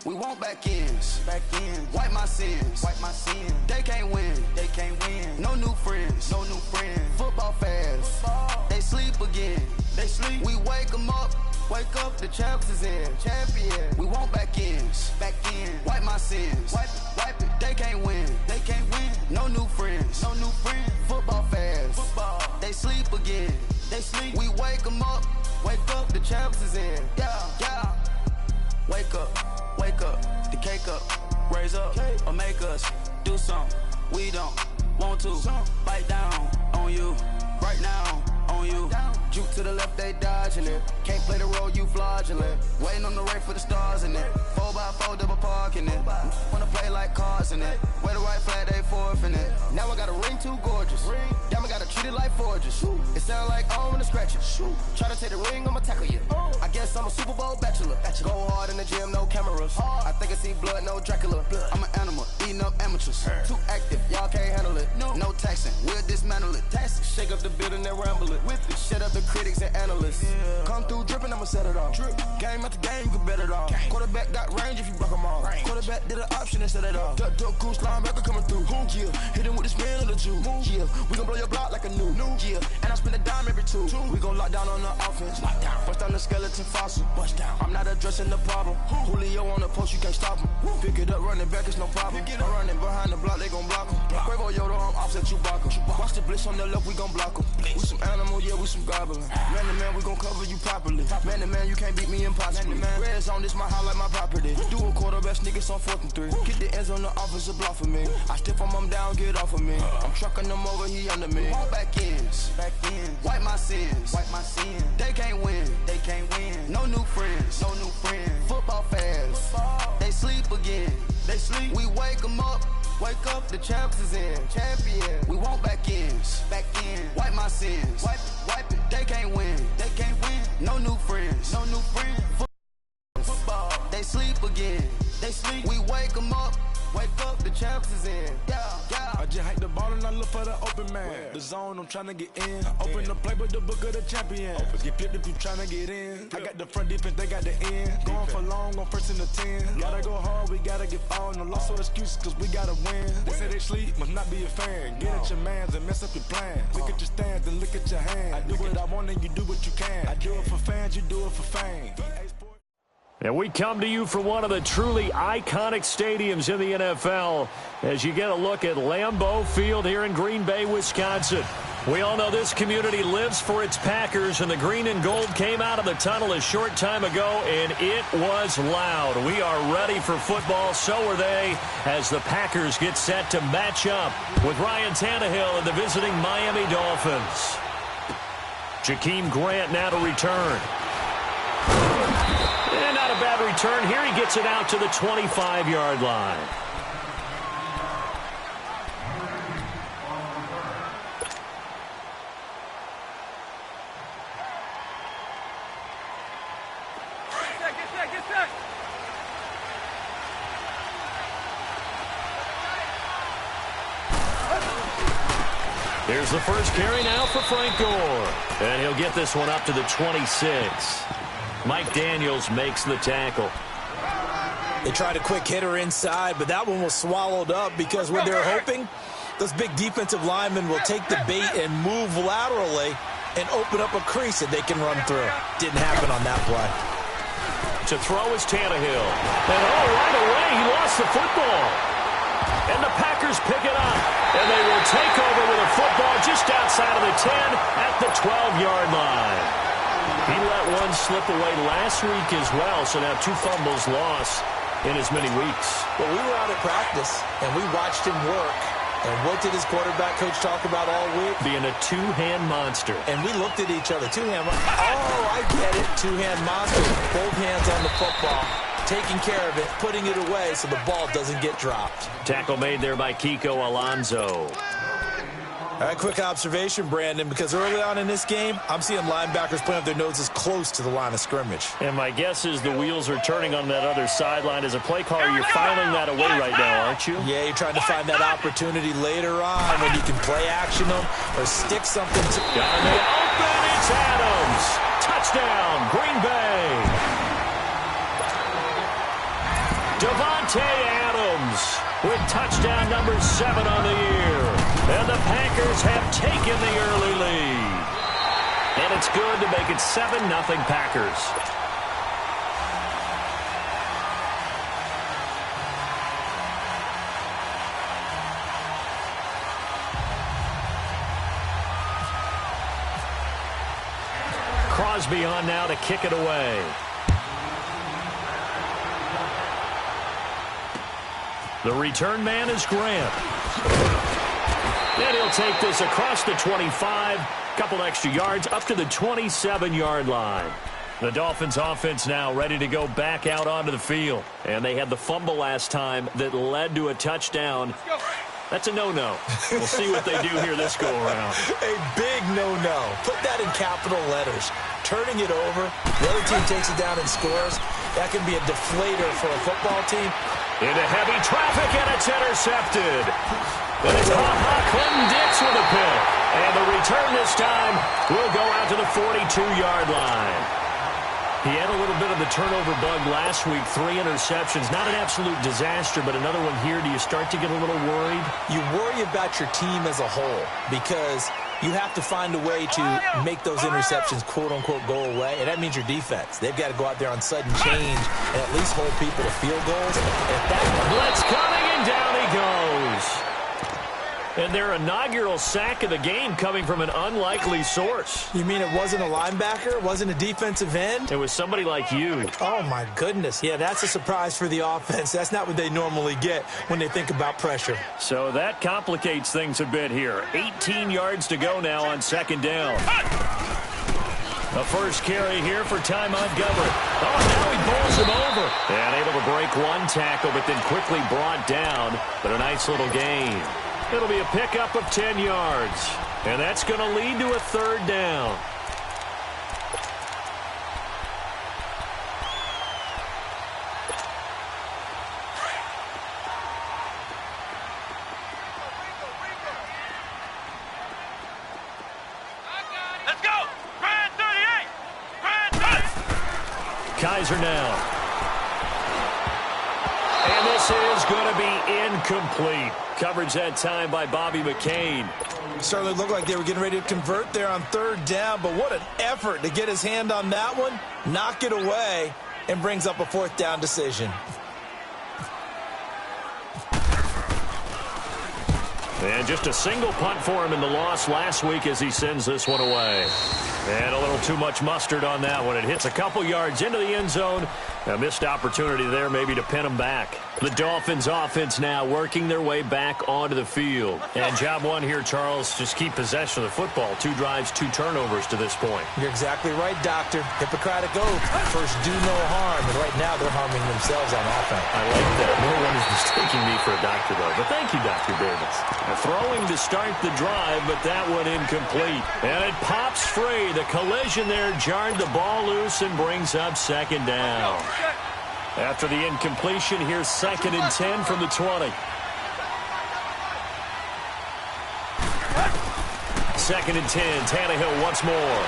We want back ends. Wipe my sins. They can't win. No new friends. Football fans. They sleep again. We wake them up. The champs is in. We want back ends. Wipe my sins. Wipe it. They can't win. No new friends. Football fans. They sleep again. We wake them up. The champs is in. Yeah. Wake up. The cake up. Raise up. Or make us do something we don't want to. Bite down on you. Right now on you. Juke to the left, they dodging it. Can't play the role, you fraudulent. Waiting on the right for the stars in it. 4x4 double parking it. Wanna play like cars in it. Wear the right flag, they forfeiting it. Now I got a ring too gorgeous. Damn, I gotta treat it like forges. It sound like I wanna scratch it. Try to take the ring, I'ma tackle you. I guess I'm a Super Bowl bachelor. Go hard in the gym, no cameras. I think I see blood, no Dracula. I'm an animal, eating up amateurs. Too active, y'all can't handle it. No taxing, we'll dismantle it. Shake up the building and ramble it. Shut up the critics and analysts. Come through dripping, I'ma set it off. Game after game, you can bet it off. Quarterback got range if you block them all. Quarterback did an option and set it off. Duck, goose, linebacker coming through. Yeah, hit him with the spin of the Jew. Yeah, we gon' blow your block like a new. Yeah, and I spend a dime every two. We gon' lock down on the offense. Bust down the skeleton fossil. I'm not addressing the problem. Julio on the post, you can't stop him. Pick it up, running back, it's no problem. I'm running behind the block, they gon' block him. Quavo Yoda, I'm offset Chewbacca. Watch the blitz on the left, we gon' block him. We some animal, yeah, we some goblin. Man to man, we gon' cover you properly. Man to man, you can't beat me impossibly. Red zone, this my highlight, my property. Do a quarterback, niggas on 4th and 3. Get the ends on the offensive block for me. I stiff him down, get off of me. I'm trucking them over, he under me. All back ends. Wipe my sins. They can't win. No new friends. Football fans. They sleep again. We wake them up. The champs is in. We want back ends. Wipe my sins. Wipe it. They can't win. No new friends. Football. They sleep again. We wake them up. The champs is in. Yeah. I just hike the ball and I look for the open man. The zone, I'm trying to get in. Open the playbook, the book of the champion. Get flipped if you trying to get in. I got the front defense, they got the end. Going for long, on 1st and the 10. Gotta go hard, we gotta get all. No loss or excuses, cause we gotta win. They say they sleep, must not be a fan. Get at your mans and mess up your plans. Look at your stands and look at your hands. I do what I want and you do what you can. I do it for fans, you do it for fame. And we come to you from one of the truly iconic stadiums in the NFL as you get a look at Lambeau Field here in Green Bay, Wisconsin. We all know this community lives for its Packers, and the green and gold came out of the tunnel a short time ago, and it was loud. We are ready for football, so are they, as the Packers get set to match up with Ryan Tannehill and the visiting Miami Dolphins. Jakeem Grant now to return. And not a bad return here. He gets it out to the 25-yard line. Get set. Here's the first carry now for Frank Gore. And he'll get this one up to the 26. Mike Daniels makes the tackle. They tried a quick hitter inside, but that one was swallowed up because what they're hoping, those big defensive linemen will take the bait and move laterally and open up a crease that they can run through. Didn't happen on that play. To throw is Tannehill. And right away, he lost the football. And the Packers pick it up. And they will take over with a football just outside of the 10 at the 12-yard line. He let one slip away last week as well, so now 2 fumbles lost in as many weeks. Well, we were out at practice, and we watched him work. And what did his quarterback coach talk about all week? Being a two-hand monster. And we looked at each other. Two-hand monster. Oh, I get it. Two-hand monster. Both hands on the football. Taking care of it, putting it away so the ball doesn't get dropped. Tackle made there by Kiko Alonso. All right, quick observation, Brandon, because early on in this game, I'm seeing linebackers putting up their noses close to the line of scrimmage. And my guess is the wheels are turning on that other sideline. As a play caller, you're filing that away right now, aren't you? Yeah, you're trying to find that opportunity later on when you can play action them or stick something to... Got it open, it's Adams. Touchdown, Green Bay. Davante Adams with touchdown number 7 on the year. And the Packers have taken the early lead. And it's good to make it 7-0 Packers. Crosby on now to kick it away. The return man is Grant. And he'll take this across the 25, couple extra yards up to the 27-yard line. The Dolphins offense now ready to go back out onto the field. And they had the fumble last time that led to a touchdown. That's a no-no. We'll see what they do here this go-around. A big no-no. Put that in capital letters. Turning it over, the other team takes it down and scores. That can be a deflator for a football team. Into heavy traffic, and it's intercepted. And it's Clinton Dix with a pick. And the return this time will go out to the 42-yard line. He had a little bit of the turnover bug last week, 3 interceptions. Not an absolute disaster, but another one here. Do you start to get a little worried? You worry about your team as a whole because you have to find a way to make those interceptions, quote-unquote, go away, and that means your defense. They've got to go out there on sudden change and at least hold people to field goals. If that blitz coming, and down he goes. And their inaugural sack of the game coming from an unlikely source. You mean it wasn't a linebacker? It wasn't a defensive end? It was somebody like you. Oh, my goodness. Yeah, that's a surprise for the offense. That's not what they normally get when they think about pressure. So that complicates things a bit here. 18 yards to go now on second down. The first carry here for Ty Montgomery. Oh, now he bowls him over. And able to break one tackle, but then quickly brought down. But a nice little gain. It'll be a pickup of 10 yards. And that's going to lead to a third down. Let's go! Brand 38! Brand 30! Kaiser now. And this is going to be incomplete. Coverage that time by Bobby McCain. Certainly looked like they were getting ready to convert there on third down, but what an effort to get his hand on that one, knock it away, and brings up a fourth down decision. And just a single punt for him in the loss last week as he sends this one away. And a little too much mustard on that one. It hits a couple yards into the end zone. A missed opportunity there maybe to pin him back. The Dolphins offense now working their way back onto the field. And job one here, Charles, just keep possession of the football. 2 drives, 2 turnovers to this point. You're exactly right, Doctor. Hippocratic oath. First, do no harm. And right now, they're harming themselves on offense. I like that. No one is mistaking me for a doctor, though. But thank you, Dr. Davis. Throwing to start the drive, but that one incomplete. And it pops free. The collision there jarred the ball loose and brings up second down. After the incompletion, here's 2nd and 10 from the 20. 2nd and 10, Tannehill once more.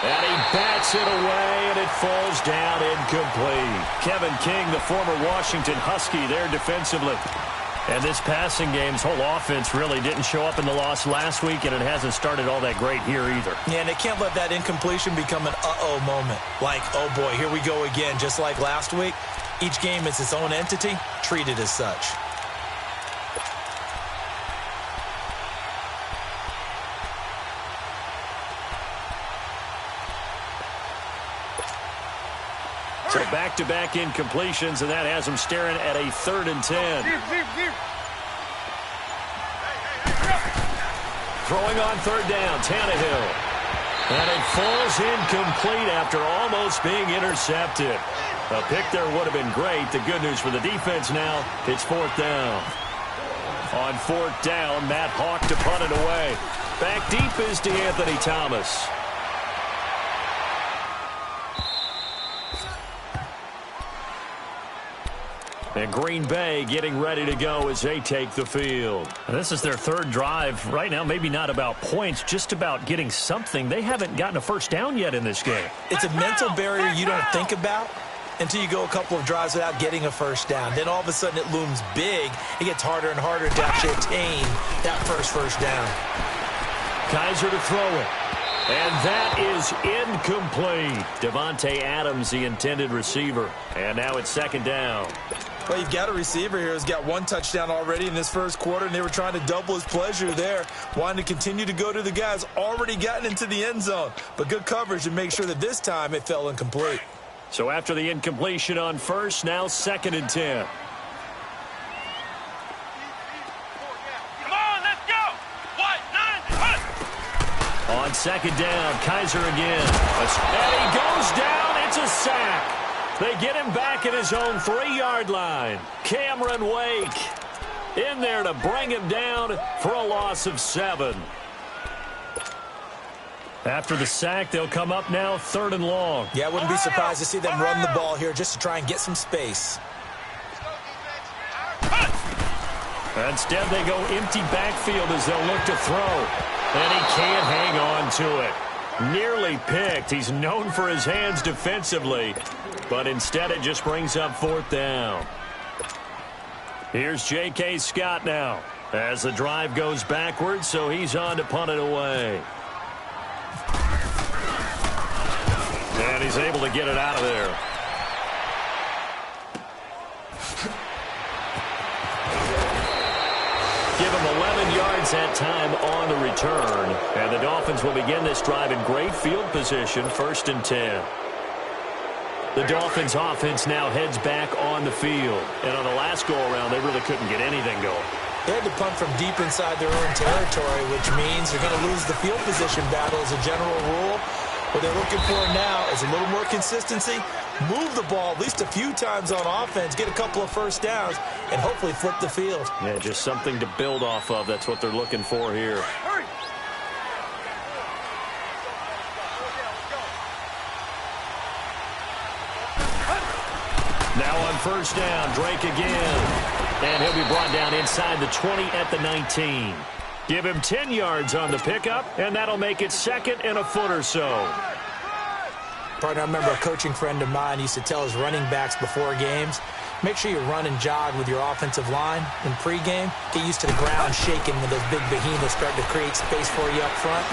And he bats it away, and it falls down incomplete. Kevin King, the former Washington Husky, there defensively. And this passing game's whole offense really didn't show up in the loss last week, and it hasn't started all that great here either. Yeah, and they can't let that incompletion become an uh-oh moment. Like, oh boy, here we go again, just like last week. Each game is its own entity, treated as such. So back-to-back incompletions, and that has them staring at a 3rd and 10. Throwing on 3rd down, Tannehill. And it falls incomplete after almost being intercepted. A pick there would have been great. The good news for the defense now, it's 4th down. On 4th down, Matt Hawk to punt it away. Back deep is DeAnthony Thomas. And Green Bay getting ready to go as they take the field. And this is their 3rd drive. Right now, maybe not about points, just about getting something. They haven't gotten a first down yet in this game. It's a mental barrier you don't think about until you go a couple of drives without getting a first down. Then all of a sudden it looms big. It gets harder and harder to actually attain that first down. Kaiser to throw it. And that is incomplete. Devontae Adams, the intended receiver. And now it's second down. Well, you've got a receiver here who's got one touchdown already in this first quarter, and they were trying to double his pleasure there, wanting to continue to go to the guys already gotten into the end zone. But good coverage to make sure that this time it fell incomplete. So after the incompletion on first, now 2nd and 10. Come on, let's go. White, 9, On second down, Kaiser again. And he goes down. It's a sack. They get him back at his own 3-yard line. Cameron Wake in there to bring him down for a loss of 7. After the sack, they'll come up now 3rd and long. Yeah, I wouldn't be surprised to see them run the ball here just to try and get some space. Instead, they go empty backfield as they'll look to throw. And he can't hang on to it. Nearly picked. He's known for his hands defensively. But instead, it just brings up 4th down. Here's J.K. Scott now as the drive goes backwards, so he's on to punt it away. And he's able to get it out of there. Give him 11 yards that time on the return. And the Dolphins will begin this drive in great field position, 1st and 10. The Dolphins offense now heads back on the field. And on the last go-around, they really couldn't get anything going. They had to punt from deep inside their own territory, which means they're going to lose the field position battle as a general rule. What they're looking for now is a little more consistency, move the ball at least a few times on offense, get a couple of first downs, and hopefully flip the field. Yeah, just something to build off of. That's what they're looking for here. Now on 1st down, Drake again. And he'll be brought down inside the 20 at the 19. Give him 10 yards on the pickup, and that'll make it 2nd and a foot or so. Partner, I remember a coaching friend of mine used to tell his running backs before games, make sure you run and jog with your offensive line in pregame. Get used to the ground shaking when those big behemoths start to create space for you up front.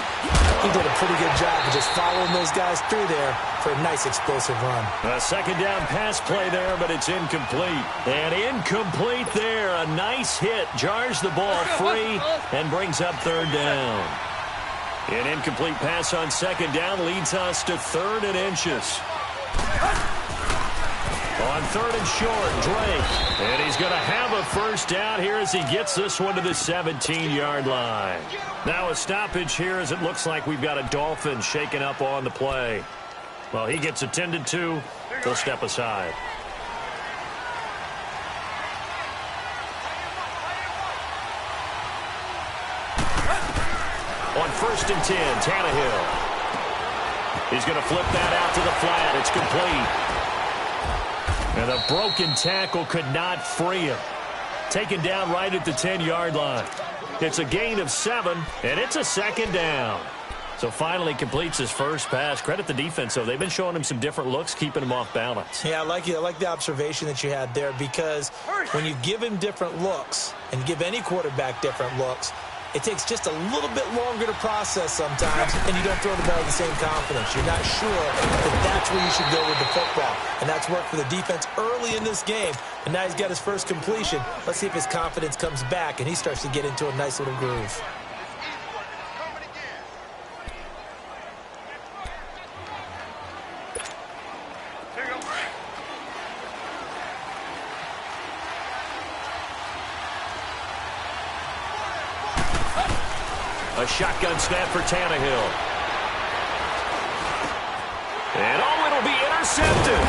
He did a pretty good job of just following those guys through there for a nice explosive run. A 2nd down pass play there, but it's incomplete. And incomplete there. A nice hit. Jars the ball free and brings up 3rd down. An incomplete pass on 2nd down leads us to 3rd and inches. On 3rd and short, Drake. And he's going to have a first down here as he gets this one to the 17-yard line. Now a stoppage here as it looks like we've got a Dolphin shaken up on the play. Well, he gets attended to. He'll step aside. On 1st and 10, Tannehill. He's going to flip that out to the flat. It's complete. And a broken tackle could not free him. Taken down right at the 10-yard line. It's a gain of 7, and it's a 2nd down. So finally completes his first pass. Credit the defense, though. They've been showing him some different looks, keeping him off balance. Yeah, I like the observation that you had there, because when you give him different looks and give any quarterback different looks, it takes just a little bit longer to process sometimes, and you don't throw the ball with the same confidence. You're not sure that that's where you should go with the football. And that's worked for the defense early in this game. And now he's got his first completion. Let's see if his confidence comes back and he starts to get into a nice little groove. A shotgun snap for Tannehill. And it'll be intercepted.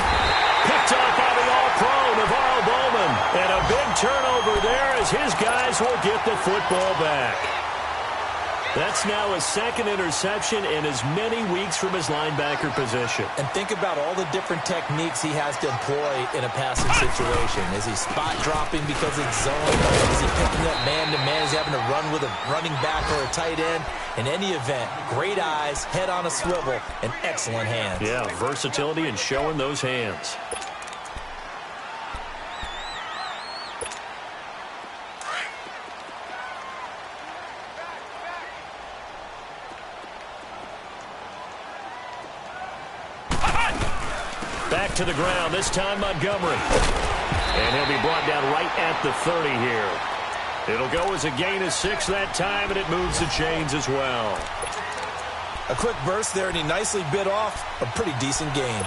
Picked up by the all-pro Navarro Bowman. And a big turnover there as his guys will get the football back. That's now his 2nd interception in as many weeks from his linebacker position. And think about all the different techniques he has to employ in a passing situation. Is he spot dropping because it's zone? Is he picking up man-to-man? Is he having to run with a running back or a tight end? In any event, great eyes, head on a swivel, and excellent hands. Yeah, versatility and showing those hands. Back to the ground, this time Montgomery. And he'll be brought down right at the 30 here. It'll go as a gain of 6 that time, and it moves the chains as well. A quick burst there, and he nicely bit off a pretty decent gain.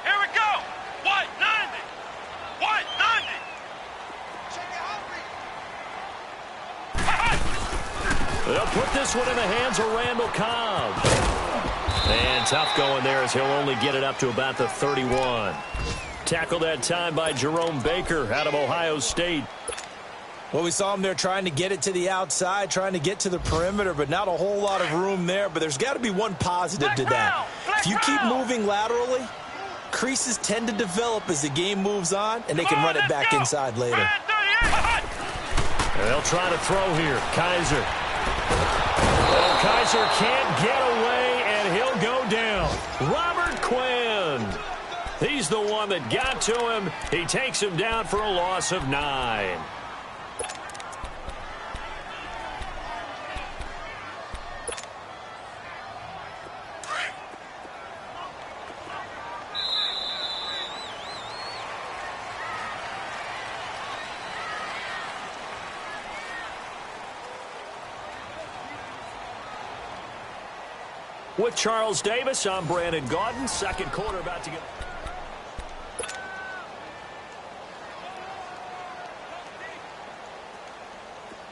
Here we go. White 90. White 90. They'll put this one in the hands of Randall Cobb. And tough going there as he'll only get it up to about the 31. Tackled that time by Jerome Baker out of Ohio State. Well, we saw him there trying to get it to the outside, trying to get to the perimeter, but not a whole lot of room there. But there's got to be one positive to that. If you keep moving laterally, creases tend to develop as the game moves on, and they can run it back inside later. They'll try to throw here. Kaiser. Oh, Kaiser can't get away, and he'll go down. Robert Quinn. He's the one that got to him. He takes him down for a loss of 9. With Charles Davis, I'm Brandon Gaudin. Second quarter about to get...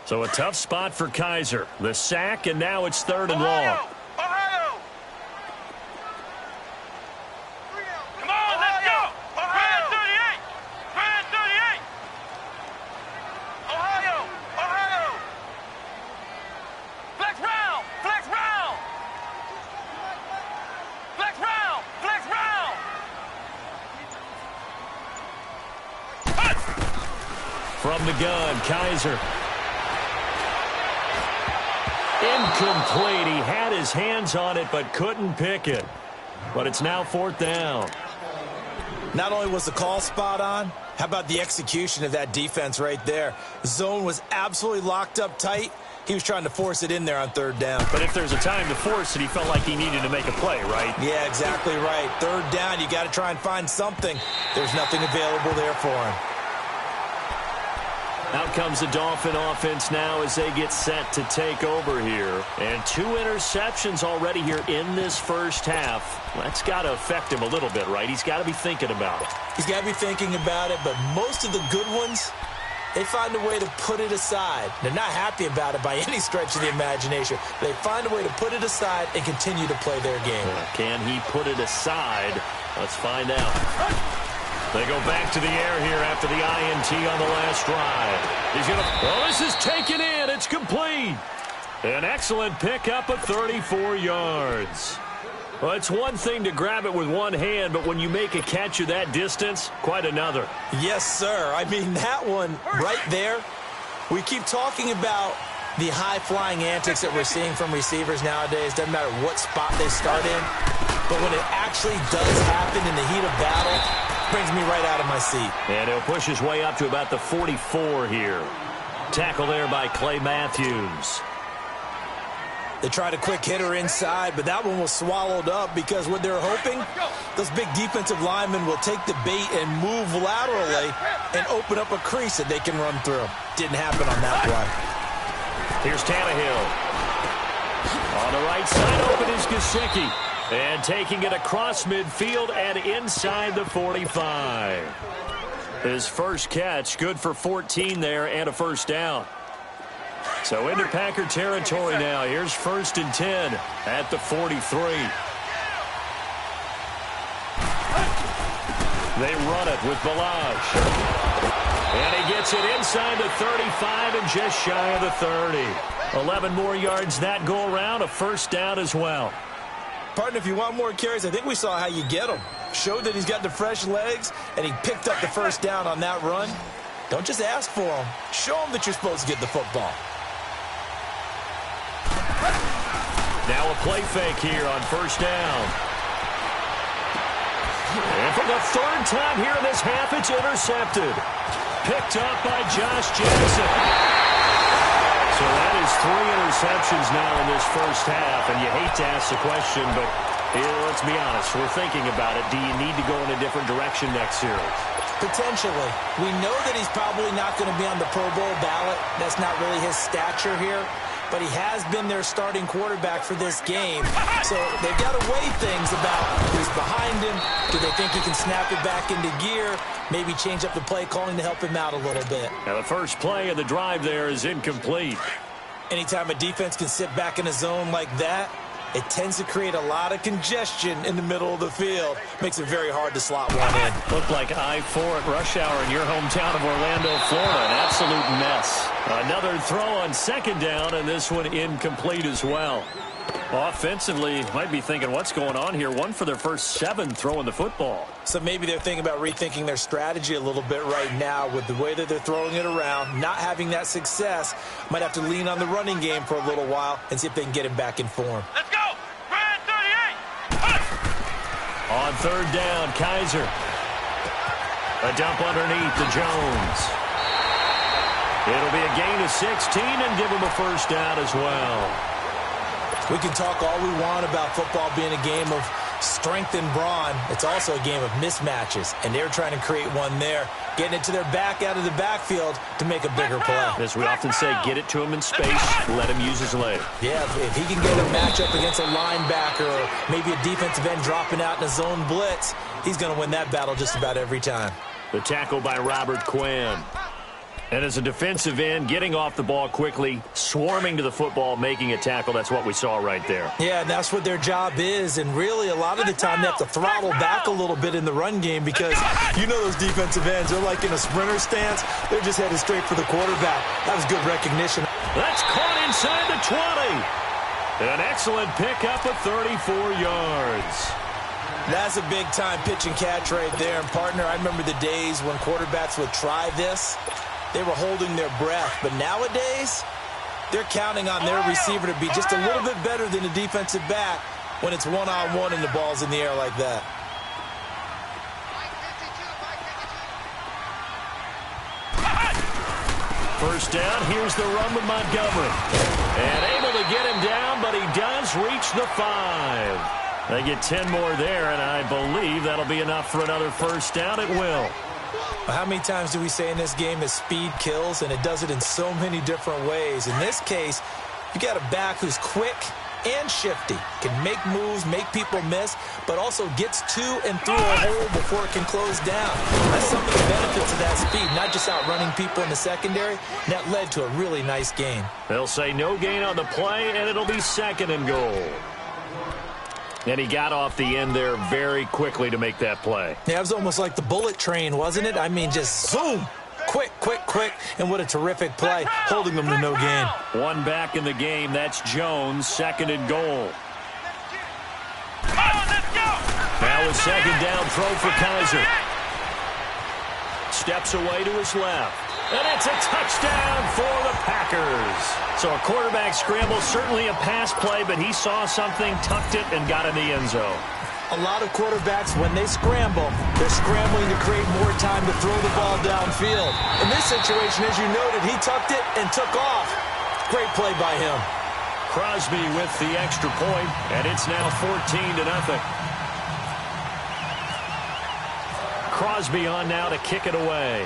So a tough spot for Kaiser. The sack, and now it's 3rd and long. Ohio! Come on, let's go! Ohio! 38! 38! Ohio! Ohio! Flex round! Flex round! Flex round! Flex round! From the gun, Kaiser. Incomplete. He had his hands on it but couldn't pick it. But it's now 4th down. Not only was the call spot on, how about the execution of that defense right there? Zone was absolutely locked up tight. He was trying to force it in there on 3rd down. But if there's a time to force it, he felt like he needed to make a play, right? Yeah, exactly right. 3rd down, you got to try and find something. There's nothing available there for him. Out comes the Dolphin offense now as they get set to take over here. And 2 interceptions already here in this first half. That's got to affect him a little bit, right? He's got to be thinking about it. He's got to be thinking about it, but most of the good ones, they find a way to put it aside. They're not happy about it by any stretch of the imagination. They find a way to put it aside and continue to play their game. Can he put it aside? Let's find out. They go back to the air here after the INT on the last drive. He's going to... Oh, this is taken in. It's complete. An excellent pickup of 34 yards. Well, it's one thing to grab it with one hand, but when you make a catch of that distance, quite another. Yes, sir. I mean, that one right there, we keep talking about the high-flying antics that we're seeing from receivers nowadays. Doesn't matter what spot they start in. But when it actually does happen in the heat of battle, brings me right out of my seat. And he'll push his way up to about the 44 here. Tackle there by Clay Matthews. They tried a quick hitter inside, but that one was swallowed up because what they're hoping, those big defensive linemen will take the bait and move laterally and open up a crease that they can run through. Didn't happen on that play. Here's Tannehill. On the right side, open is Gesicki. And taking it across midfield and inside the 45. His first catch, good for 14 there and a first down. So into Packer territory now. Here's 1st and 10 at the 43. They run it with Balazs. And he gets it inside the 35 and just shy of the 30. 11 more yards that go around, a first down as well. Partner, if you want more carries, I think we saw how you get him. Showed that he's got the fresh legs, and he picked up the first down on that run. Don't just ask for him. Show him that you're supposed to get the football. Now a play fake here on first down. And for the 3rd time here in this half, it's intercepted. Picked up by Josh Jackson. So that 3 interceptions now in this first half, and you hate to ask the question, but let's be honest, we're thinking about it. Do you need to go in a different direction next series? Potentially. We know that he's probably not going to be on the Pro Bowl ballot. That's not really his stature here. But he has been their starting quarterback for this game. So they've got to weigh things about who's behind him. Do they think he can snap it back into gear? Maybe change up the play calling to help him out a little bit. Now the first play of the drive there is incomplete. Anytime a defense can sit back in a zone like that, it tends to create a lot of congestion in the middle of the field. Makes it very hard to slot one in. Looked like I-4 at rush hour in your hometown of Orlando, Florida. An absolute mess. Another throw on second down, and this one incomplete as well. Offensively, might be thinking, what's going on here? 1 for their first 7 throwing the football. So maybe they're thinking about rethinking their strategy a little bit right now with the way that they're throwing it around, not having that success. Might have to lean on the running game for a little while and see if they can get him back in form. Let's go! Brad 38! On third down, Kaiser. A dump underneath to Jones. It'll be a gain of 16 and give him a first down as well. We can talk all we want about football being a game of strength and brawn. It's also a game of mismatches, and they're trying to create one there, getting it to their back out of the backfield to make a bigger play. As we often say, get it to him in space, let him use his leg. Yeah, if he can get a matchup against a linebacker or maybe a defensive end dropping out in a zone blitz, he's going to win that battle just about every time. The tackle by Robert Quinn. And as a defensive end, getting off the ball quickly, swarming to the football, making a tackle, that's what we saw right there. Yeah, and that's what their job is. And really, a lot of the time, they have to throttle back a little bit in the run game because you know those defensive ends, they're like in a sprinter stance. They're just headed straight for the quarterback. That was good recognition. That's caught inside the 20. An excellent pickup of 34 yards. That's a big-time pitch and catch right there. And, partner, I remember the days when quarterbacks would try this. They were holding their breath. But nowadays, they're counting on their receiver to be just a little bit better than the defensive back when it's one-on-one and the ball's in the air like that. First down, here's the run with Montgomery. And able to get him down, but he does reach the 5. They get 10 more there, and I believe that'll be enough for another first down. It will. How many times do we say in this game that speed kills, and it does it in so many different ways? In this case, you got a back who's quick and shifty, can make moves, make people miss, but also gets to and through a hole before it can close down. That's some of the benefits of that speed, not just outrunning people in the secondary. And that led to a really nice gain. They'll say no gain on the play, and it'll be second and goal. And he got off the end there very quickly to make that play. Yeah, it was almost like the bullet train, wasn't it? I mean, just zoom. Quick, quick, quick. And what a terrific play, holding them to no gain. One back in the game. That's Jones, second and goal. Now a second down throw for Kaiser. Steps away to his left. And it's a touchdown for the Packers. So a quarterback scramble, certainly a pass play, but he saw something, tucked it, and got in the end zone. A lot of quarterbacks, when they scramble, they're scrambling to create more time to throw the ball downfield. In this situation, as you noted, he tucked it and took off. Great play by him. Crosby with the extra point, and it's now 14-0. Crosby on now to kick it away.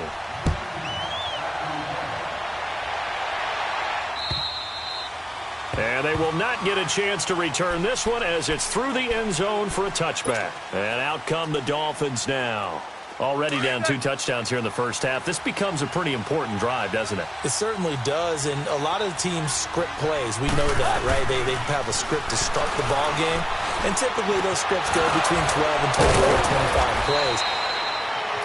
And they will not get a chance to return this one as it's through the end zone for a touchback. And out come the Dolphins now. Already down 2 touchdowns here in the first half. This becomes a pretty important drive, doesn't it? It certainly does, and a lot of teams script plays. We know that, right? They have a script to start the ball game, and typically those scripts go between 12 and 25 plays.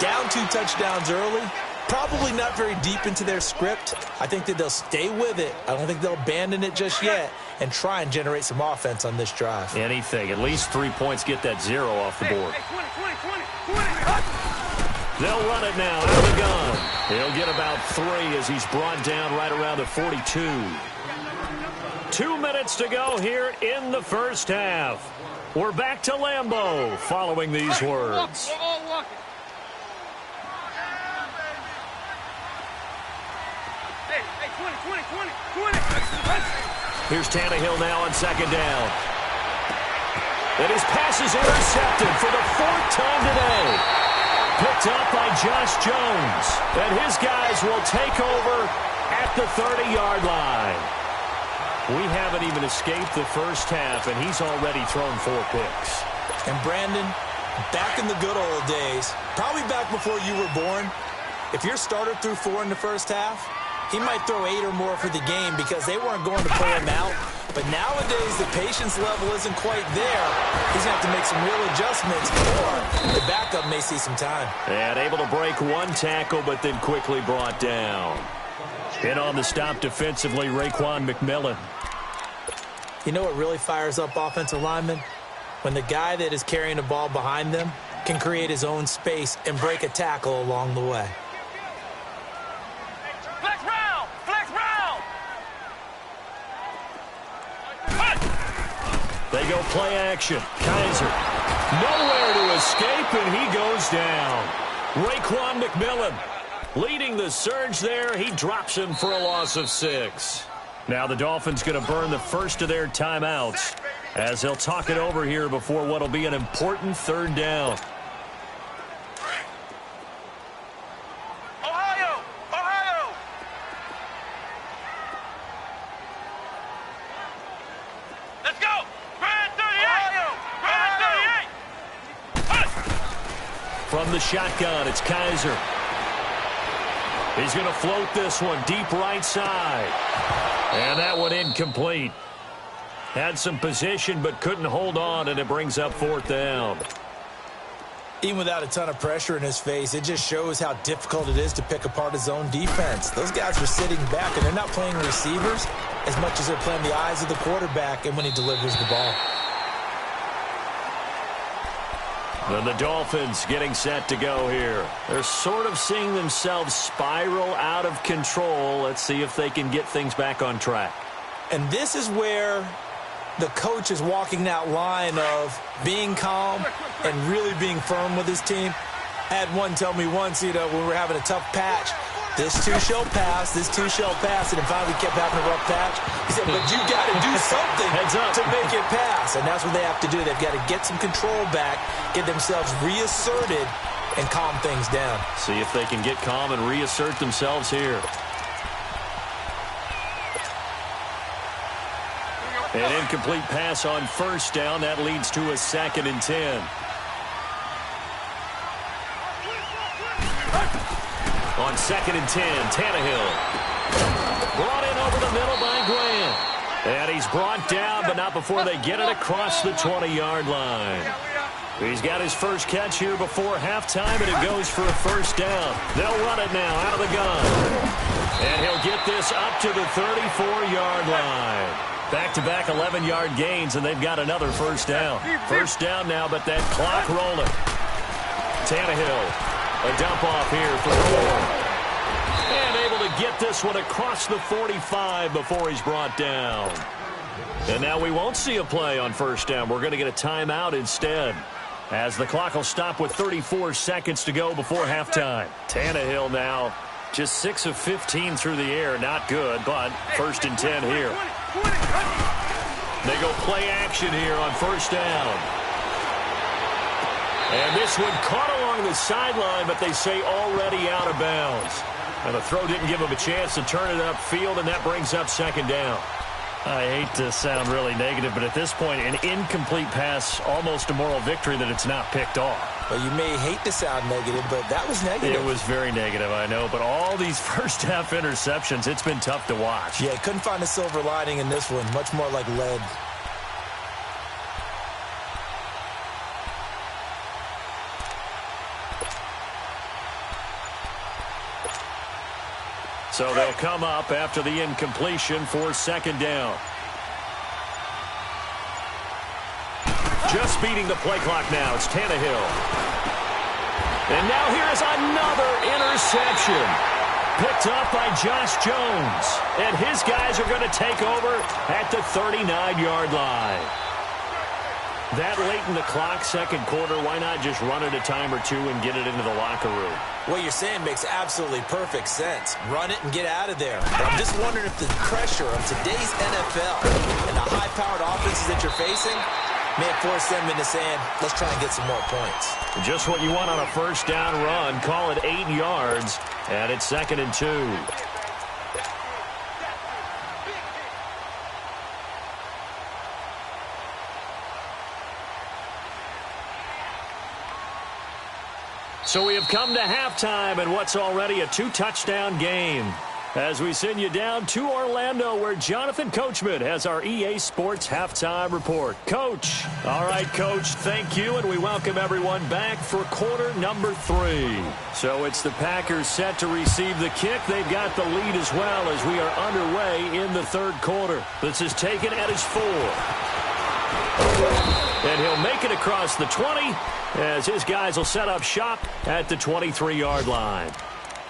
Down 2 touchdowns early, probably not very deep into their script. I think that they'll stay with it. I don't think they'll abandon it just yet and try and generate some offense on this drive. Anything. At least 3 points, get that 0 off the board. They'll run it now out of the gun. He'll get about 3 as he's brought down right around the 42. 2 minutes to go here in the first half. We're back to Lambeau following these words. Hey, 20. Here's Tannehill now on second down. And his pass is intercepted for the 4th time today. Picked up by Josh Jones. And his guys will take over at the 30-yard line. We haven't even escaped the first half, and he's already thrown 4 picks. And Brandon, back in the good old days, probably back before you were born, if your starter threw 4 in the first half, he might throw 8 or more for the game because they weren't going to play him out. But nowadays, the patience level isn't quite there. He's going to have to make some real adjustments, or the backup may see some time. And able to break 1 tackle, but then quickly brought down. In on the stop defensively, Raekwon McMillan. You know what really fires up offensive linemen? When the guy that is carrying the ball behind them can create his own space and break a tackle along the way. Flex round! Flex round! They go play action. Kaiser. Nowhere to escape, and he goes down. Raekwon McMillan leading the surge there. He drops him for a loss of 6. Now the Dolphins going to burn the first of their timeouts as they'll talk it over here before what will be an important 3rd down. Ohio! Ohio! Let's go! Grand 38! Ohio! Grand 38! From the shotgun, it's Kaiser. He's going to float this one deep right side. And that one incomplete. Had some position but couldn't hold on, and it brings up 4th down. Even without a ton of pressure in his face, it just shows how difficult it is to pick apart his own defense. Those guys are sitting back, and they're not playing receivers as much as they're playing the eyes of the quarterback and when he delivers the ball. And the Dolphins getting set to go here. They're sort of seeing themselves spiral out of control. Let's see if they can get things back on track. And this is where the coach is walking that line of being calm and really being firm with his team. I had one tell me once, when we were having a tough patch, this too shall pass, and then finally kept having a rough patch. He said, but you got to do something to make it pass, and that's what they have to do. They've got to get some control back, get themselves reasserted, and calm things down. See if they can get calm and reassert themselves here. An incomplete pass on 1st down. That leads to a 2nd and 10. On 2nd and 10, Tannehill. Brought in over the middle by Grant. And he's brought down, but not before they get it across the 20-yard line. He's got his first catch here before halftime, and it goes for a 1st down. They'll run it now out of the gun. And he'll get this up to the 34-yard line. Back-to-back 11-yard gains, and they've got another 1st down. 1st down now, but that clock rolling. Tannehill. A dump off here for 4. And able to get this one across the 45 before he's brought down. And now we won't see a play on 1st down. We're going to get a timeout instead, as the clock will stop with 34 seconds to go before halftime. Tannehill now just 6 of 15 through the air. Not good, but 1st and 10 here. They go play action here on 1st down. And this one caught along the sideline, but they say already out of bounds. And the throw didn't give him a chance to turn it upfield, and that brings up 2nd down. I hate to sound really negative, but at this point, an incomplete pass, almost a moral victory that it's not picked off. Well, you may hate to sound negative, but that was negative. It was very negative, I know. But all these first-half interceptions, it's been tough to watch. Yeah, couldn't find a silver lining in this one. Much more like lead. So they'll come up after the incompletion for 2nd down. Just beating the play clock now. It's Tannehill. And now here's another interception. Picked up by Josh Jones. And his guys are going to take over at the 39-yard line. That late in the clock, second quarter, why not just run it a time or two and get it into the locker room? What you're saying makes absolutely perfect sense. Run it and get out of there. But I'm just wondering if the pressure of today's NFL and the high-powered offenses that you're facing may force them into saying, let's try and get some more points. Just what you want on a first down run. Call it 8 yards, and it's 2nd and 2. So we have come to halftime in what's already a 2-touchdown game. As we send you down to Orlando, where Jonathan Coachman has our EA Sports Halftime Report. Coach. All right, Coach, thank you, and we welcome everyone back for quarter number 3. So it's the Packers set to receive the kick. They've got the lead as well as we are underway in the third quarter. This is taken at his 4. And he'll make it across the 20 as his guys will set up shop at the 23-yard line.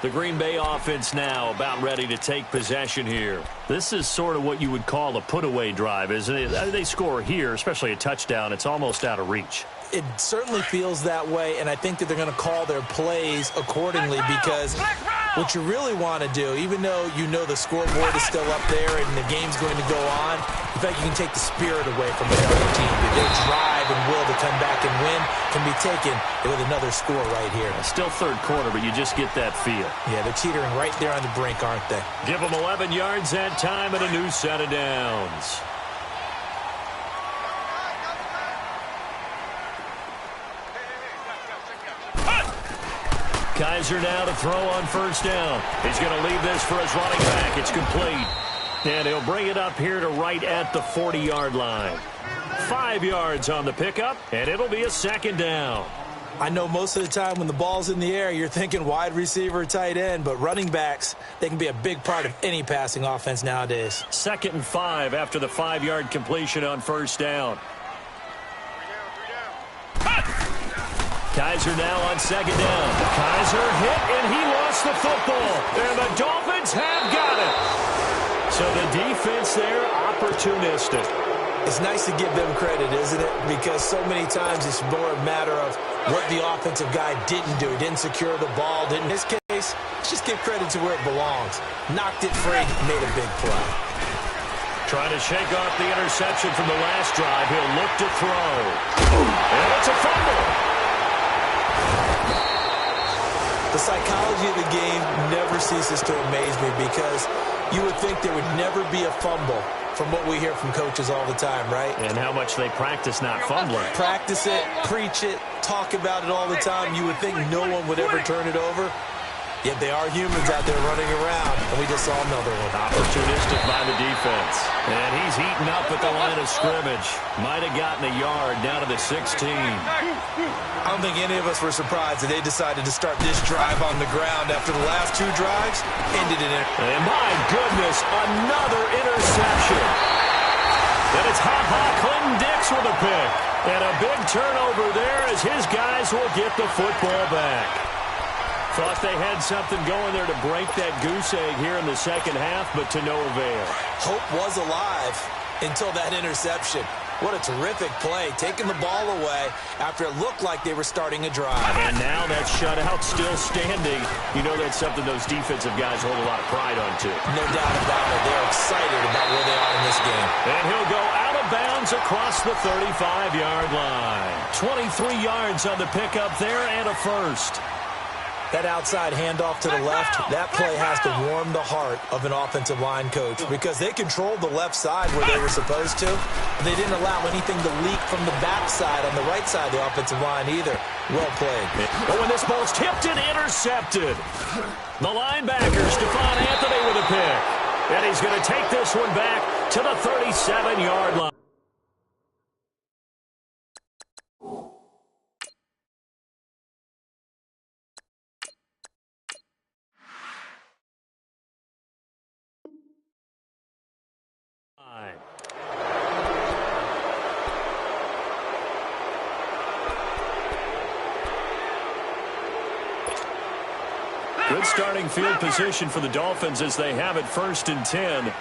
The Green Bay offense now about ready to take possession here. This is sort of what you would call a put-away drive, isn't it? They score here, especially a touchdown. It's almost out of reach. It certainly feels that way, and I think that they're going to call their plays accordingly because what you really want to do, even though you know the scoreboard is still up there and the game's going to go on, in fact, you can take the spirit away from the other team. Their drive and will to come back and win can be taken with another score right here. Still third quarter, but you just get that feel. Yeah, they're teetering right there on the brink, aren't they? Give them 11 yards that time and a new set of downs. Kaiser now to throw on first down. He's going to leave this for his running back. It's complete. And he'll bring it up here to right at the 40-yard line. 5 yards on the pickup, and it'll be a 2nd down. I know most of the time when the ball's in the air, you're thinking wide receiver, tight end, but running backs, they can be a big part of any passing offense nowadays. 2nd and 5 after the 5-yard completion on first down. Kaiser now on 2nd down. Kaiser hit, and he lost the football. And the Dolphins have got it. So the defense there, opportunistic. It's nice to give them credit, isn't it? Because so many times it's more a matter of what the offensive guy didn't do. He didn't secure the ball. In this case, let's just give credit to where it belongs. Knocked it free, made a big play. Trying to shake off the interception from the last drive. He'll look to throw. And it's a fumble. The psychology of the game never ceases to amaze me because you would think there would never be a fumble from what we hear from coaches all the time, right? And how much they practice not fumbling. Practice it, preach it, talk about it all the time. You would think no one would ever turn it over. Yet they are humans out there running around, and we just saw another one. Opportunistic by the defense. And he's heating up at the line of scrimmage. Might have gotten a yard down to the 16. I don't think any of us were surprised that they decided to start this drive on the ground after the last 2 drives ended in it. And my goodness, another interception. And it's Clinton Dix with a pick. And a big turnover there as his guys will get the football back. Thought they had something going there to break that goose egg here in the second half, but to no avail. Hope was alive until that interception. What a terrific play, taking the ball away after it looked like they were starting a drive. And now that shutout still standing. You know that's something those defensive guys hold a lot of pride on, too. No doubt about it. They're excited about where they are in this game. And he'll go out of bounds across the 35-yard line. 23 yards on the pickup there and a first. That outside handoff to the left, that play has to warm the heart of an offensive line coach because they controlled the left side where they were supposed to. They didn't allow anything to leak from the backside on the right side of the offensive line either. Well played. But when this ball's tipped and intercepted, the linebacker, Stephon Anthony with a pick. And he's going to take this one back to the 37-yard line. Good starting field position for the Dolphins as they have it 1st and 10.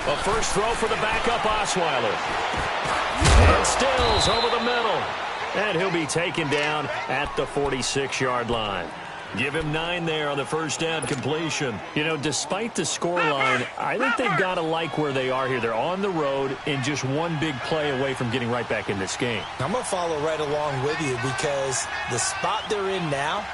A first throw for the backup Osweiler. And Stills over the middle. And he'll be taken down at the 46-yard line. Give him 9 there on the first down completion. You know, despite the scoreline, I think they've got to like where they are here. They're on the road and just one big play away from getting right back in this game. I'm going to follow right along with you because the spot they're in now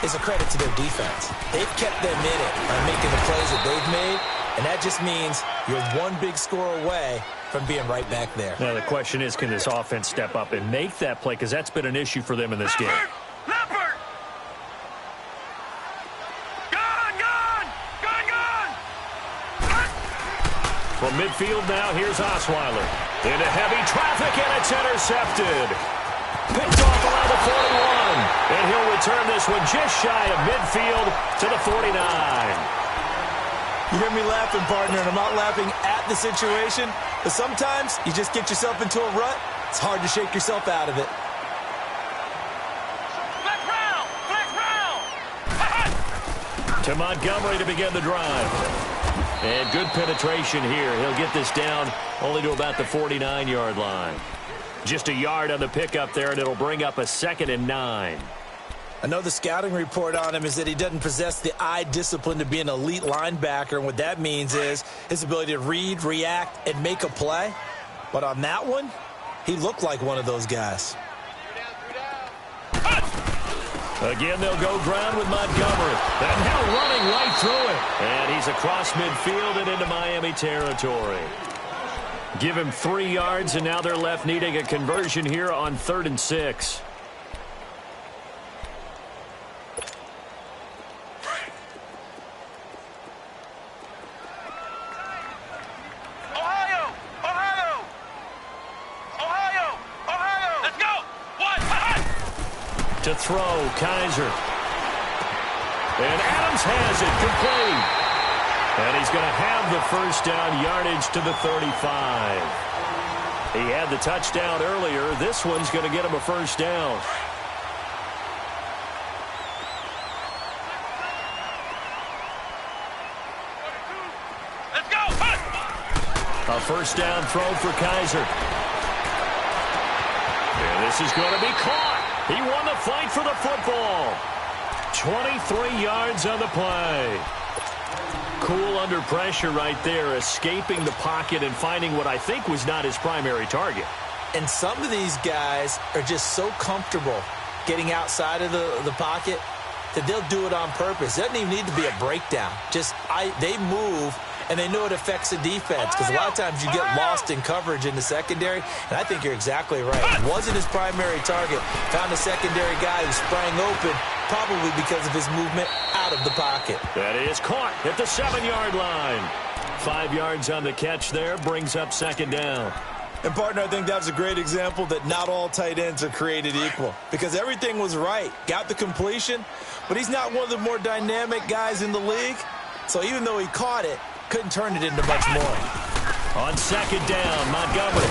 is a credit to their defense. They've kept them in it by making the plays that they've made, and that just means you're one big score away from being right back there. Now, the question is, can this offense step up and make that play? Because that's been an issue for them in this game. From midfield now, here's Osweiler. Into heavy traffic, and it's intercepted. Picked off around the 41. And he'll return this one just shy of midfield to the 49. You hear me laughing, partner, and I'm not laughing at the situation. But sometimes you just get yourself into a rut. It's hard to shake yourself out of it. To Montgomery to begin the drive. And good penetration here. He'll get this down only to about the 49-yard line. Just a yard on the pickup there, and it'll bring up a 2nd and 9. I know the scouting report on him is that he doesn't possess the eye discipline to be an elite linebacker, and what that means is his ability to read, react, and make a play. But on that one, he looked like one of those guys. Again, they'll go ground with Montgomery. And now running right through it. And he's across midfield and into Miami territory. Give him 3 yards, and now they're left needing a conversion here on 3rd and 6. To throw, Kaiser. And Adams has it, complete. And he's going to have the first down, yardage to the 35. He had the touchdown earlier. This one's going to get him a first down. Let's go. A first down throw for Kaiser. And this is going to be caught. He won the fight for the football. 23 yards on the play. Cool under pressure right there, escaping the pocket and finding what I think was not his primary target. And some of these guys are just so comfortable getting outside of the pocket that they'll do it on purpose. It doesn't even need to be a breakdown. They move, and they know it affects the defense because a lot of times you get lost in coverage in the secondary, and I think you're exactly right. It wasn't his primary target. Found a secondary guy who sprang open, probably because of his movement out of the pocket. That is caught at the 7-yard line. 5 yards on the catch there, brings up 2nd down. And, partner, I think that was a great example that not all tight ends are created equal because everything was right. Got the completion, but he's not one of the more dynamic guys in the league. So even though he caught it, couldn't turn it into much more. On 2nd down, Montgomery.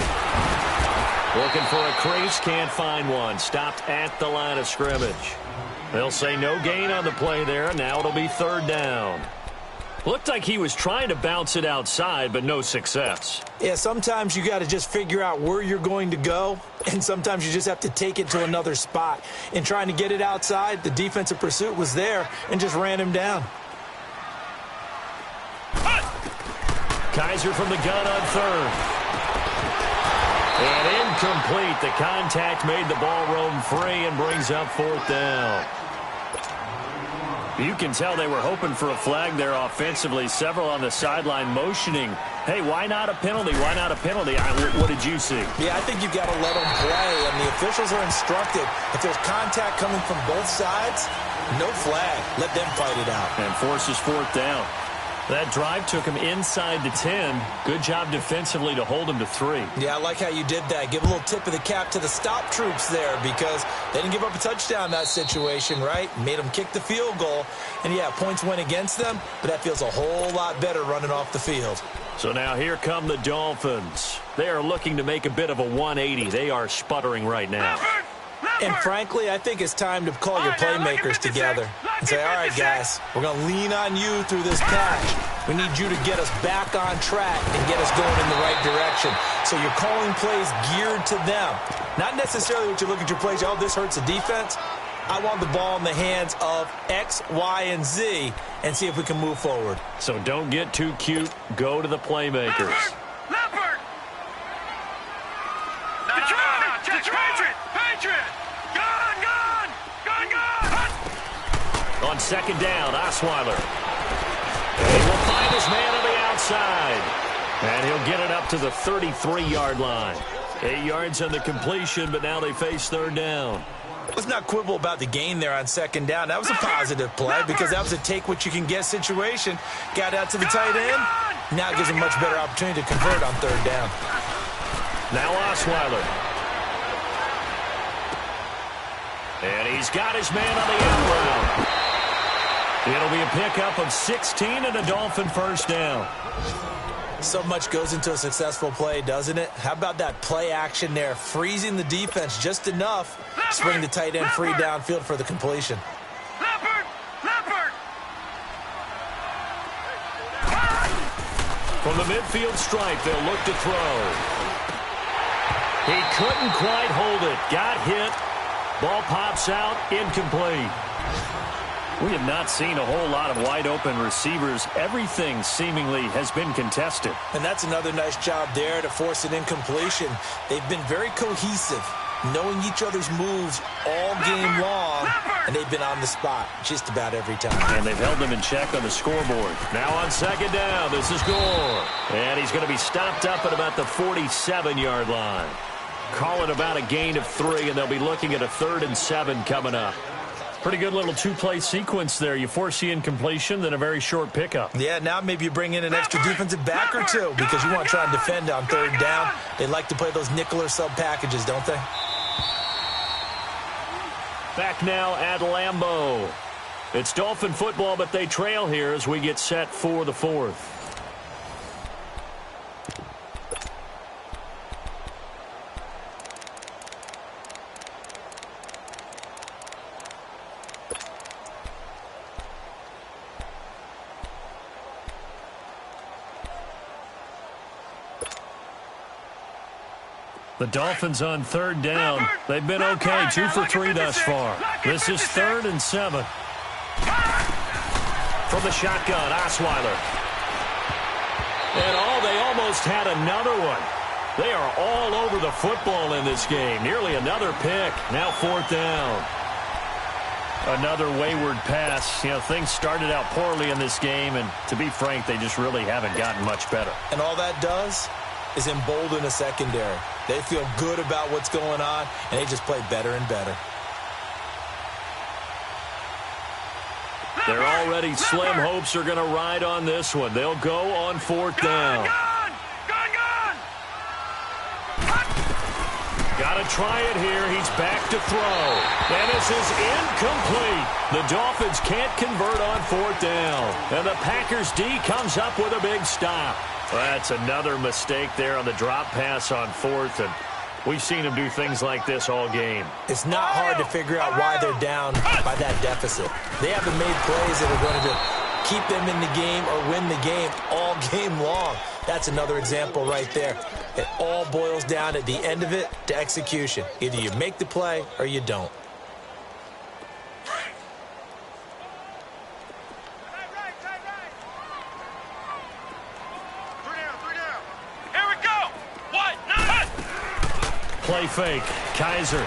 Looking for a crease, can't find one. Stopped at the line of scrimmage. They'll say no gain on the play there. Now it'll be 3rd down. Looked like he was trying to bounce it outside, but no success. Yeah, sometimes you got to just figure out where you're going to go, and sometimes you just have to take it to another spot. In trying to get it outside, the defensive pursuit was there and just ran him down. Kaiser from the gun on 3rd. And incomplete. The contact made the ball roam free and brings up 4th down. You can tell they were hoping for a flag there offensively. Several on the sideline motioning, hey, why not a penalty? Why not a penalty? What did you see? Yeah, I think you've got to let them play, and the officials are instructed. If there's contact coming from both sides, no flag. Let them fight it out. And forces 4th down. That drive took him inside the 10. Good job defensively to hold him to 3. Yeah, I like how you did that. Give a little tip of the cap to the stop troops there because they didn't give up a touchdown in that situation, right? Made them kick the field goal. And, yeah, points went against them, but that feels a whole lot better running off the field. So now here come the Dolphins. They are looking to make a bit of a 180. They are sputtering right now. And frankly, I think it's time to call your playmakers together and say, all right, guys, we're going to lean on you through this patch. We need you to get us back on track and get us going in the right direction. So you're calling plays geared to them. Not necessarily what you look at your plays, oh, this hurts the defense. I want the ball in the hands of X, Y, and Z and see if we can move forward. So don't get too cute. Go to the playmakers. Leopard! Patriot! Gone! On second down, Osweiler. He will find his man on the outside. And he'll get it up to the 33-yard line. 8 yards on the completion, but now they face third down. Let's not quibble about the gain there on second down. That was a positive play because that was a take-what-you-can-get situation. Got out to the tight end. Now it gives him a much better opportunity to convert on third down. Now Osweiler. And he's got his man on the end route. It'll be a pickup of 16 and a Dolphin first down. So much goes into a successful play, doesn't it? How about that play action there? Freezing the defense just enough to bring the tight end free downfield for the completion. Leopard! From the midfield stripe, they'll look to throw. He couldn't quite hold it. Got hit. Ball pops out. Incomplete. We have not seen a whole lot of wide-open receivers. Everything seemingly has been contested. And that's another nice job there to force an incompletion. They've been very cohesive, knowing each other's moves all game long, and they've been on the spot just about every time. And they've held them in check on the scoreboard. Now on second down, this is Gore. And he's going to be stopped up at about the 47-yard line. Call it about a gain of 3, and they'll be looking at a 3rd and 7 coming up. Pretty good little two-play sequence there. You force the incompletion, then a very short pickup. Yeah, now maybe you bring in an extra defensive back or two because you want to try and defend on third down. They like to play those nickel or sub packages, don't they? Back now at Lambeau. It's Dolphin football, but they trail here as we get set for the 4th. The Dolphins on third down. They've been okay, 2 for 3 thus far. This is 3rd and 7. From the shotgun, Osweiler. And they almost had another one. They are all over the football in this game. Nearly another pick. Now 4th down. Another wayward pass. You know, things started out poorly in this game, and to be frank, they just really haven't gotten much better. And all that does is embolden a secondary. They feel good about what's going on, and they just play better and better. Their already slim hopes are going to ride on this one. They'll go on 4th down. Gone! Got to try it here. He's back to throw. And this is incomplete. The Dolphins can't convert on 4th down. And the Packers D comes up with a big stop. That's another mistake there on the drop pass on 4th, and we've seen them do things like this all game. It's not hard to figure out why they're down by that deficit. They haven't made plays that are going to keep them in the game or win the game all game long. That's another example right there. It all boils down at the end of it to execution. Either you make the play or you don't. Play fake. Kaiser.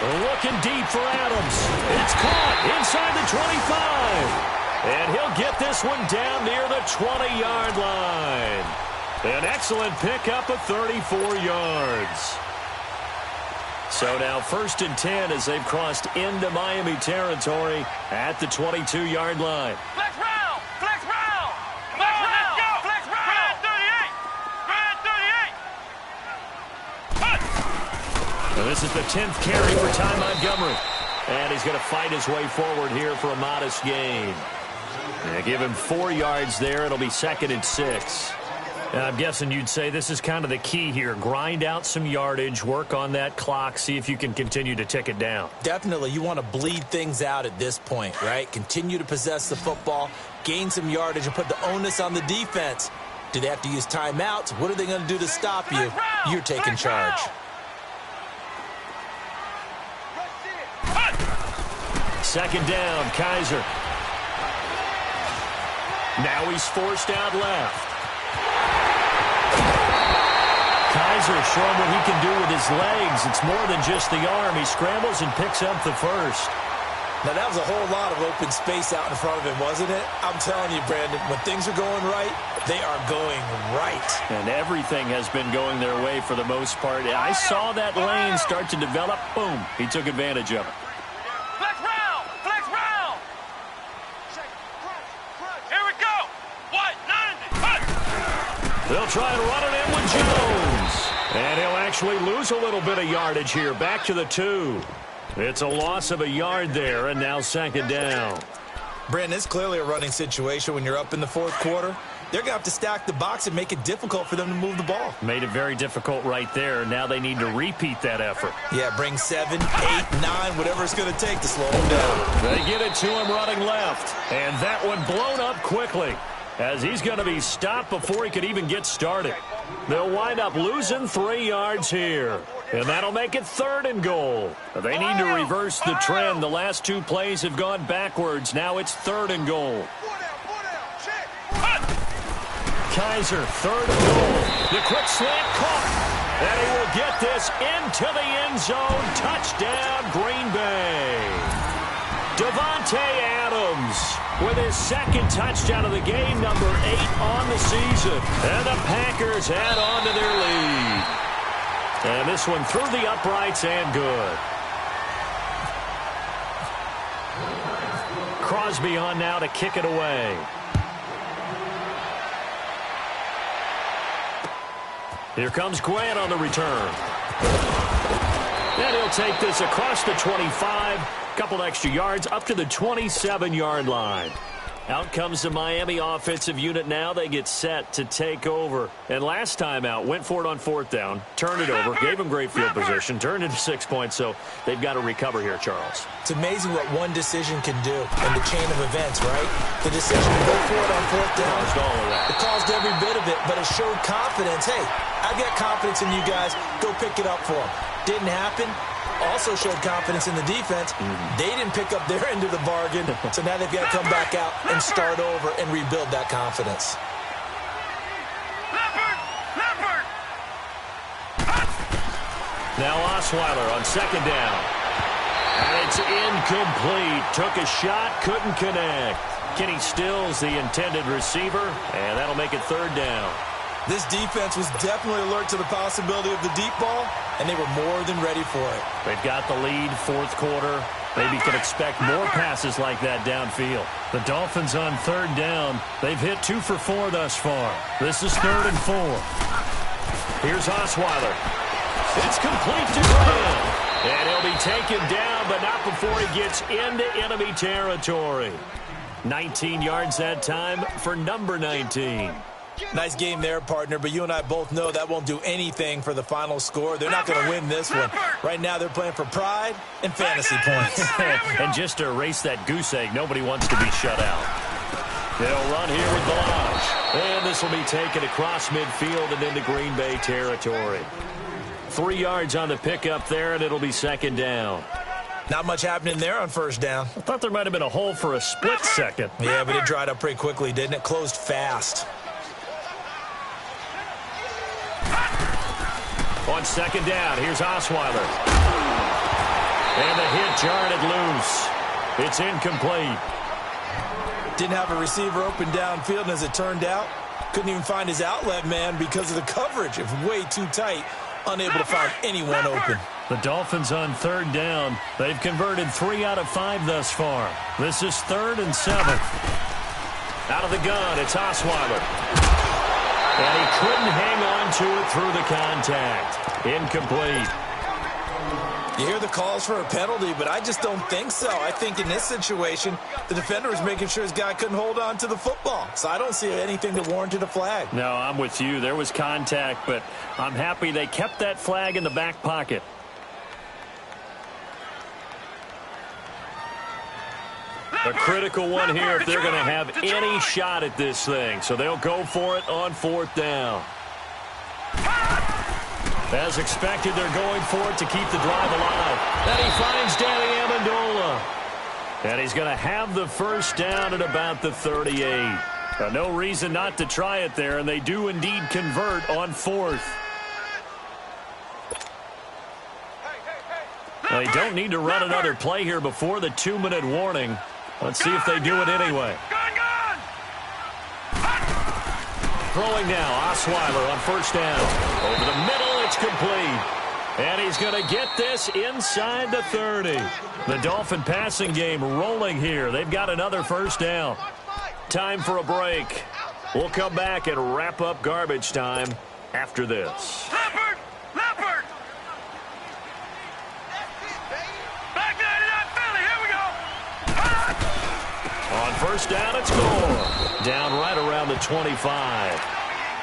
Looking deep for Adams. It's caught inside the 25. And he'll get this one down near the 20-yard line. An excellent pickup of 34 yards. So now 1st and 10 as they've crossed into Miami territory at the 22-yard line. Flex round! Flex round! Flex round! Grand 38! Now this is the 10th carry for Ty Montgomery. And he's going to fight his way forward here for a modest gain. Give him 4 yards there. It'll be 2nd and 6. I'm guessing you'd say this is kind of the key here. Grind out some yardage, work on that clock, see if you can continue to tick it down. Definitely. You want to bleed things out at this point, right? Continue to possess the football, gain some yardage, and put the onus on the defense. Do they have to use timeouts? What are they going to do to stop you? You're taking charge. Second down, Kaiser. Now he's forced out left. Kaiser showing what he can do with his legs. It's more than just the arm. He scrambles and picks up the first. Now, that was a whole lot of open space out in front of him, wasn't it? I'm telling you, Brandon, when things are going right, they are going right. And everything has been going their way for the most part. I saw that lane start to develop. Boom. He took advantage of it. Flex round! Flex round! Here we go! White, 90! They'll try and run it in with Jones. And he'll actually lose a little bit of yardage here. Back to the 2. It's a loss of a yard there, and now second down. Brandon, it's clearly a running situation when you're up in the fourth quarter. They're going to have to stack the box and make it difficult for them to move the ball. Made it very difficult right there. Now they need to repeat that effort. Yeah, bring 7, 8, 9, whatever it's going to take to slow them down. They get it to him running left. And that one blown up quickly as he's going to be stopped before he could even get started. They'll wind up losing 3 yards here. And that'll make it 3rd and goal. They need to reverse the trend. The last 2 plays have gone backwards. Now it's 3rd and goal. Kaiser, 3rd and goal. The quick slant caught. And he will get this into the end zone. Touchdown, Green Bay. Davante Adams with his 2nd touchdown of the game, number 8 on the season. And the Packers add on to their lead. And this one through the uprights and good. Crosby on now to kick it away. Here comes Grant on the return. And he'll take this across the 25. Couple extra yards up to the 27-yard line. Out comes the Miami offensive unit now. They get set to take over. And last time out, went for it on 4th down, turned it over, gave them great field position, turned it to 6 points, so they've got to recover here, Charles. It's amazing what one decision can do in the chain of events, right? The decision to go for it on 4th down. Caused all of that. It caused every bit of it, but it showed confidence. Hey, I've got confidence in you guys. Go pick it up for them. Didn't happen. Also showed confidence in the defense. They didn't pick up their end of the bargain, so now they've got to come back out and start over and rebuild that confidence. Leopard! Now Osweiler on 2nd down. And it's incomplete. Took a shot, couldn't connect. Kenny Stills, the intended receiver, and that'll make it 3rd down. This defense was definitely alert to the possibility of the deep ball, and they were more than ready for it. They've got the lead, 4th quarter. Maybe can expect more passes like that downfield. The Dolphins on 3rd down. They've hit 2 for 4 thus far. This is 3rd and 4. Here's Osweiler. It's complete to Grant. And he'll be taken down, but not before he gets into enemy territory. 19 yards that time for number 19. Nice game there, partner, but you and I both know that won't do anything for the final score. They're not going to win this one. Right now, they're playing for pride and fantasy points. And just to erase that goose egg, nobody wants to be shut out. They'll run here with Balaj. And this will be taken across midfield and into Green Bay territory. 3 yards on the pickup there, and it'll be 2nd down. Not much happening there on 1st down. I thought there might have been a hole for a split second. Yeah, but it dried up pretty quickly, didn't it? Closed fast. On 2nd down, here's Osweiler. And the hit jarred it loose. It's incomplete. Didn't have a receiver open downfield, and as it turned out, couldn't even find his outlet man because of the coverage. It was way too tight, unable to find anyone open. The Dolphins on 3rd down. They've converted 3 out of 5 thus far. This is 3rd and 7. Out of the gun, it's Osweiler. And he couldn't hang on to it through the contact. Incomplete. You hear the calls for a penalty, but I just don't think so. I think in this situation, the defender was making sure his guy couldn't hold on to the football. So I don't see anything that warranted a flag. No, I'm with you. There was contact, but I'm happy they kept that flag in the back pocket. A critical one here if they're going to have any shot at this thing. So they'll go for it on 4th down. As expected, they're going for it to keep the drive alive. Then he finds Danny Amendola. And he's going to have the first down at about the 38. No reason not to try it there, and they do indeed convert on 4th. They don't need to run another play here before the 2-minute warning. Let's see if they do it anyway. Throwing now, Osweiler on 1st down. Over the middle, it's complete. And he's going to get this inside the 30. The Dolphin passing game rolling here. They've got another 1st down. Time for a break. We'll come back and wrap up garbage time after this. Leopard! Leopard! Back 99 Philly, here we go! On 1st down, it's Gore. Down right around the 25.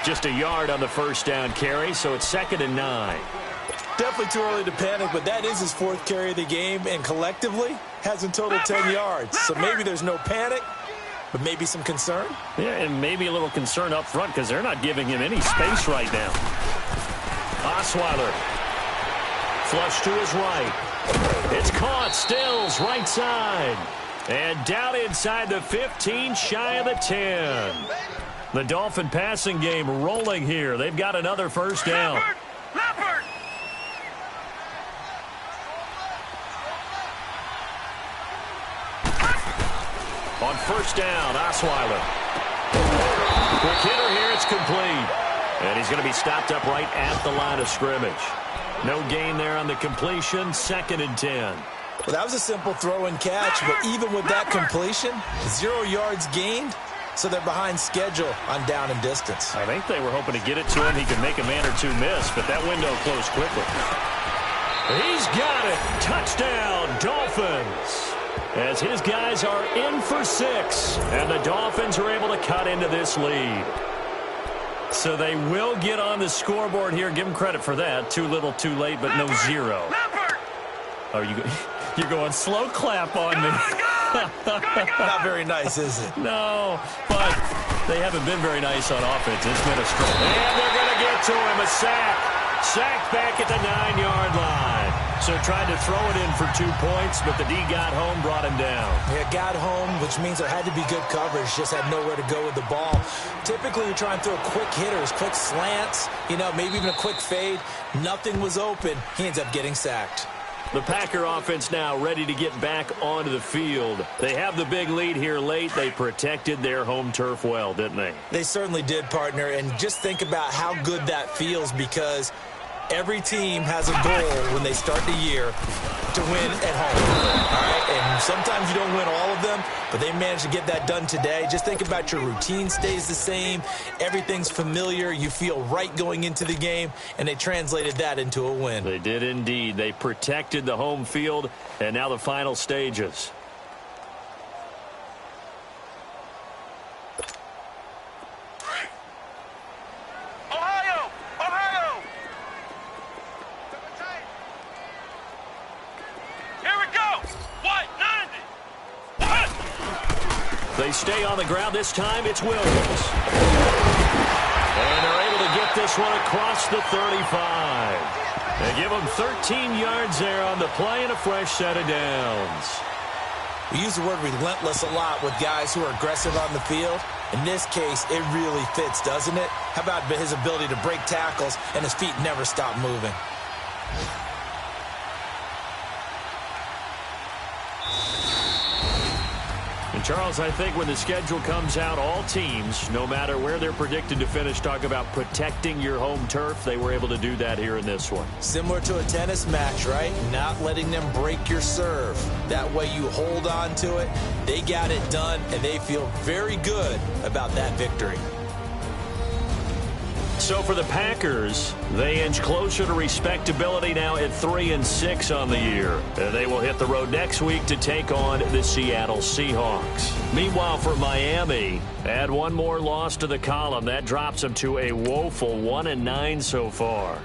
Just a yard on the 1st down carry, so it's 2nd and 9. Definitely too early to panic, but that is his 4th carry of the game, and collectively has in total 10 yards. So maybe there's no panic, but maybe some concern. Yeah, and maybe a little concern up front because they're not giving him any space right now. Osweiler. Flush to his right. It's caught. Stills right side. And down inside the 15, shy of the 10. The Dolphin passing game rolling here. They've got another 1st down. Leopard! Leopard! On 1st down, Osweiler. Quick hitter here, it's complete. And he's going to be stopped up right at the line of scrimmage. No gain there on the completion, 2nd and 10. Well, that was a simple throw and catch, but even with that completion, 0 yards gained, so they're behind schedule on down and distance. I think they were hoping to get it to him. He could make a man or two miss, but that window closed quickly. He's got it. Touchdown, Dolphins. As his guys are in for 6, and the Dolphins are able to cut into this lead. So they will get on the scoreboard here. Give them credit for that. Too little, too late, but no 0. Oh, you're going slow clap on me. Not very nice, is it? No, but they haven't been very nice on offense. It's been a struggle. And they're going to get to him. A sack. Sacked back at the 9-yard line. So tried to throw it in for 2 points, but the D got home, brought him down. Yeah, got home, which means there had to be good coverage. Just had nowhere to go with the ball. Typically, you try and throw quick hitters, quick slants, maybe even a quick fade. Nothing was open. He ends up getting sacked. The Packer offense now ready to get back onto the field. They have the big lead here late. They protected their home turf well, didn't they? They certainly did, partner. And just think about how good that feels, because every team has a goal when they start the year to win at home. All right? And sometimes you don't win all of them, but they managed to get that done today. Just think about your routine stays the same. Everything's familiar. You feel right going into the game, and they translated that into a win. They did indeed. They protected the home field, and now the final stages. They stay on the ground. This time it's Williams. And they're able to get this one across the 35. They give them 13 yards there on the play and a fresh set of downs. We use the word relentless a lot with guys who are aggressive on the field. In this case, it really fits, doesn't it? How about his ability to break tackles and his feet never stop moving? And Charles, I think when the schedule comes out, all teams, no matter where they're predicted to finish, talk about protecting your home turf. They were able to do that here in this one. Similar to a tennis match, right? Not letting them break your serve. That way you hold on to it. They got it done, and they feel very good about that victory. So for the Packers, they inch closer to respectability now at 3-6 on the year. They will hit the road next week to take on the Seattle Seahawks. Meanwhile, for Miami, add one more loss to the column. That drops them to a woeful 1-9 so far.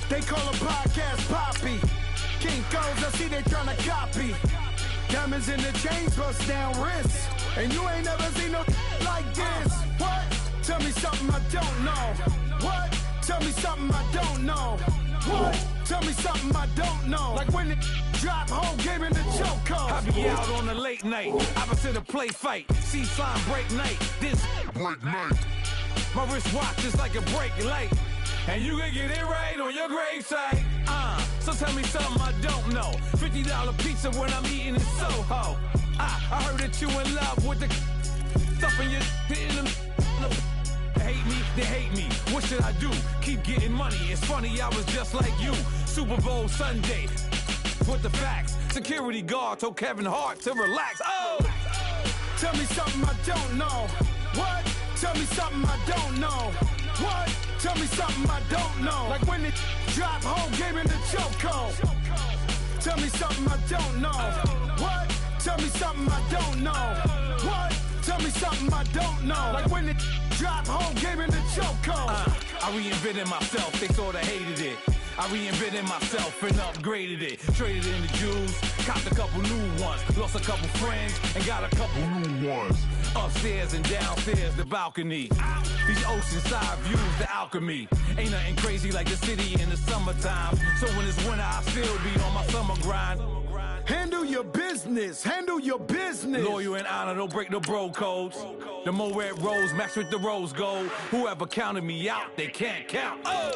They call a podcast Poppy. Kinkos, I see they tryna copy. Diamonds in the chains, bust down wrists. And you ain't never seen no like this. What? Tell me something I don't know. What? Tell me something I don't know. What? Tell me something I don't know. Like when it drop, whole game in the chokehold. I be out on a late night, opposite a play fight. See slime break night, this break night. My wristwatch is like a brake light. And you can get it right on your gravesite. So tell me something I don't know. $50 pizza when I'm eating in Soho. I heard that you in love with the stuff in your in them. Hate me, they hate me. What should I do? Keep getting money. It's funny, I was just like you. Super Bowl Sunday with the facts. Security guard told Kevin Hart to relax. Oh! Tell me something I don't know. What? Tell me something I don't know. What? Tell me something I don't know. Like when it drop, whole game in the chokehold. Tell me something I don't know. What? Tell me something I don't know. What? Tell me something I don't know. Like when it drop, whole game in the chokehold. I reinvented myself, they sorta hated it. I reinvented myself and upgraded it. Traded in the Jews, copped a couple new ones. Lost a couple friends and got a couple new ones. Upstairs and downstairs, the balcony. These oceanside views, the alchemy. Ain't nothing crazy like the city in the summertime. So when it's winter, I still be on my summer grind. Handle your business, handle your business. Loyal and honor, don't break no bro codes. The Moet Rose match with the rose gold. Whoever counted me out, they can't count. Oh!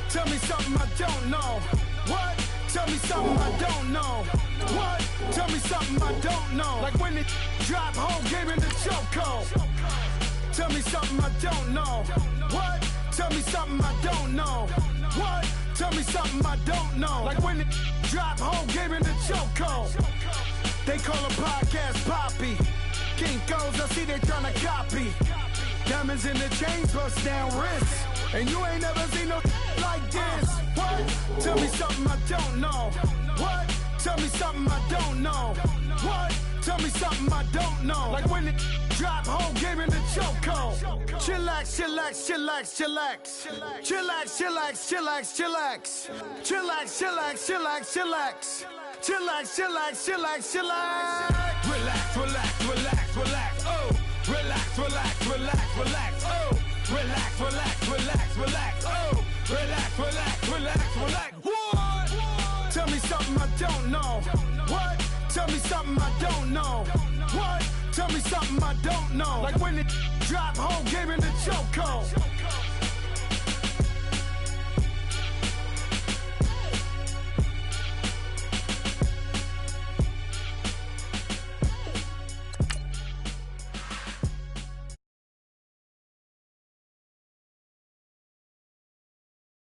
Tell me something I don't know. What? Tell me something I don't know. What? Tell me something I don't know. Like when it drop, whole game in the chokehold. Tell me something I don't know. What? Tell me something I don't know. What? Tell me something I don't know. Like when it drop, whole game in the chokehold. They call a podcast Poppy. Kinkos, I see they tryna copy. Diamonds in the chains, bust down wrists. And you ain't never seen no like this. What? Tell me something I don't know. What? Tell me something I don't know. What? Tell me something I don't know. Like when it drop, whole game in the chokehold. Chillax, chillax, chillax, chillax. Chillax, chillax, chillax, chillax. Chillax, chillax, chillax, chillax. Chillax, chillax, chillax, chillax. Relax, relax, relax, relax. Oh! Relax, relax, relax, relax. Oh! Relax, relax, relax, relax. Oh! Relax, relax, relax, relax. What? Tell me something I don't know. What? Tell me something I don't know. What? Tell me something I don't know. Like when it drop, whole game in the chokehold.